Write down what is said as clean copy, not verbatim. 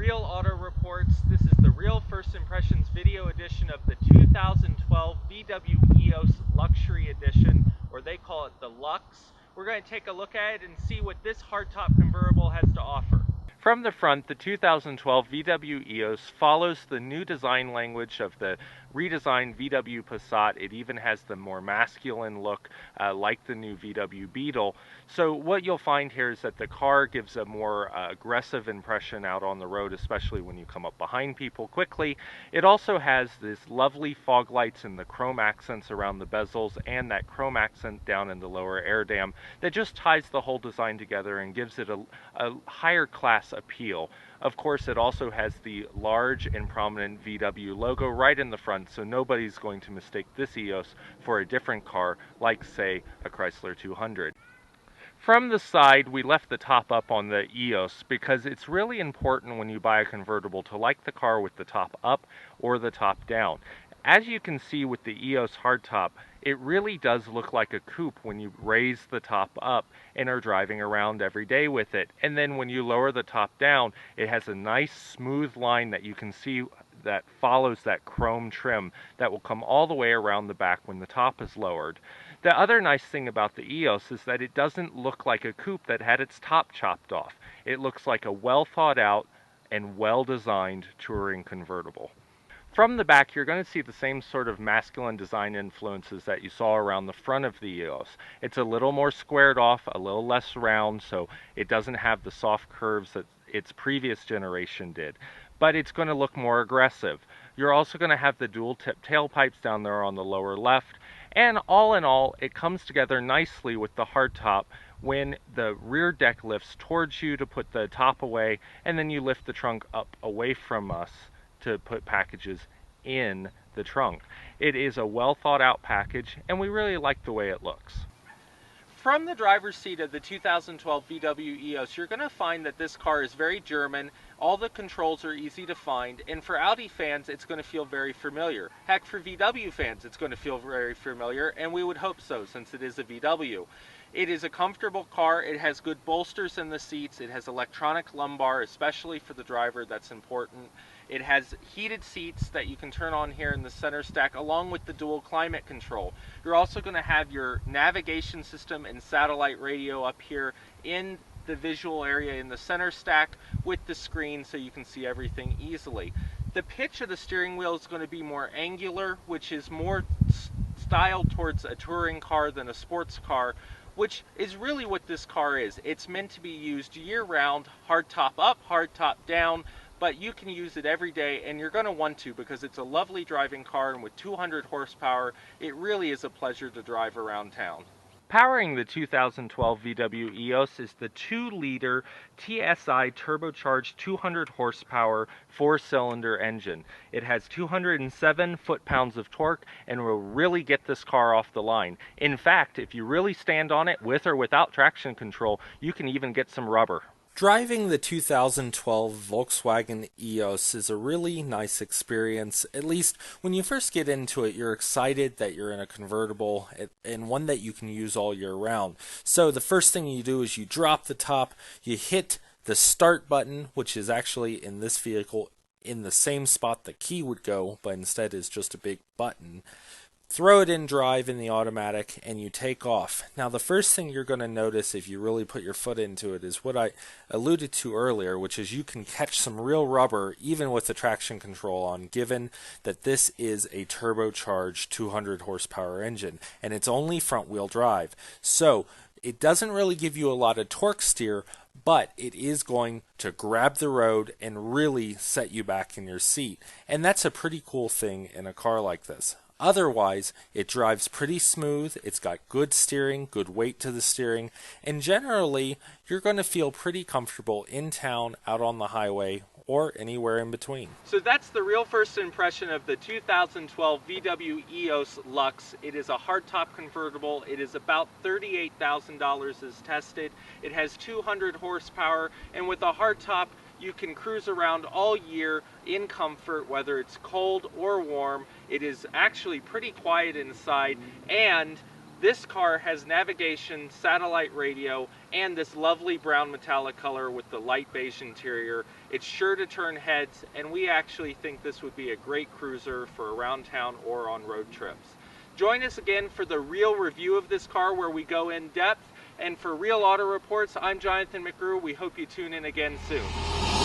Real Auto Reports. This is the Real First Impressions video edition of the 2012 VW EOS Luxury Edition, or they call it the Lux. We're going to take a look at it and see what this hardtop convertible has to offer. From the front, the 2012 VW EOS follows the new design language of the redesigned VW Passat. It even has the more masculine look like the new VW Beetle. So what you'll find here is that the car gives a more aggressive impression out on the road, especially when you come up behind people quickly. It also has this lovely fog lights and the chrome accents around the bezels and that chrome accent down in the lower air dam that just ties the whole design together and gives it a higher class appeal. Of course, it also has the large and prominent VW logo right in the front, so nobody's going to mistake this EOS for a different car, like, say, a Chrysler 200. From the side, we left the top up on the EOS because it's really important when you buy a convertible to like the car with the top up or the top down. As you can see with the EOS hardtop, it really does look like a coupe when you raise the top up and are driving around every day with it. And then when you lower the top down, it has a nice smooth line that you can see that follows that chrome trim that will come all the way around the back when the top is lowered. The other nice thing about the EOS is that it doesn't look like a coupe that had its top chopped off. It looks like a well thought out and well designed touring convertible. From the back, you're going to see the same sort of masculine design influences that you saw around the front of the EOS. It's a little more squared off, a little less round, so it doesn't have the soft curves that its previous generation did. But it's going to look more aggressive. You're also going to have the dual tip tailpipes down there on the lower left. And all in all, it comes together nicely with the hardtop when the rear deck lifts towards you to put the top away, and then you lift the trunk up away from us to put packages in the trunk. It is a well thought out package, and we really like the way it looks. From the driver's seat of the 2012 VW EOS, you're going to find that this car is very German. All the controls are easy to find, and for Audi fans, it's going to feel very familiar. Heck, for VW fans, it's going to feel very familiar, and we would hope so, since it is a VW. It is a comfortable car. It has good bolsters in the seats. It has electronic lumbar, especially for the driver. That's important. It has heated seats that you can turn on here in the center stack, along with the dual climate control. You're also going to have your navigation system and satellite radio up here in the visual area in the center stack with the screen so you can see everything easily. The pitch of the steering wheel is going to be more angular, which is more styled towards a touring car than a sports car, which is really what this car is. It's meant to be used year-round, hardtop up, hardtop down, but you can use it every day, and you're going to want to because it's a lovely driving car, and with 200 horsepower, it really is a pleasure to drive around town. Powering the 2012 VW EOS is the 2-liter TSI turbocharged 200 horsepower 4-cylinder engine. It has 207 foot-pounds of torque and will really get this car off the line. In fact, if you really stand on it with or without traction control, you can even get some rubber. Driving the 2012 Volkswagen EOS is a really nice experience. At least when you first get into it, you're excited that you're in a convertible and one that you can use all year round. So the first thing you do is you drop the top, you hit the start button, which is actually in this vehicle in the same spot the key would go, but instead is just a big button. Throw it in drive in the automatic and you take off. Now the first thing you're going to notice if you really put your foot into it is what I alluded to earlier, which is you can catch some real rubber even with the traction control on, given that this is a turbocharged 200 horsepower engine and it's only front wheel drive. So it doesn't really give you a lot of torque steer, but it is going to grab the road and really set you back in your seat. And that's a pretty cool thing in a car like this. Otherwise, it drives pretty smooth, it's got good steering, good weight to the steering, and generally, you're going to feel pretty comfortable in town, out on the highway, or anywhere in between. So that's the real first impression of the 2012 VW EOS Lux. It is a hardtop convertible. It is about $38,000 as tested. It has 200 horsepower, and with a hardtop, you can cruise around all year in comfort, whether it's cold or warm. It is actually pretty quiet inside, and This car has navigation, satellite radio, and this lovely brown metallic color with the light beige interior. It's sure to turn heads, and we actually think this would be a great cruiser for around town or on road trips. Join us again for the real review of this car where we go in depth. And for Real Auto Reports, I'm Jonathan McGrew. We hope you tune in again soon.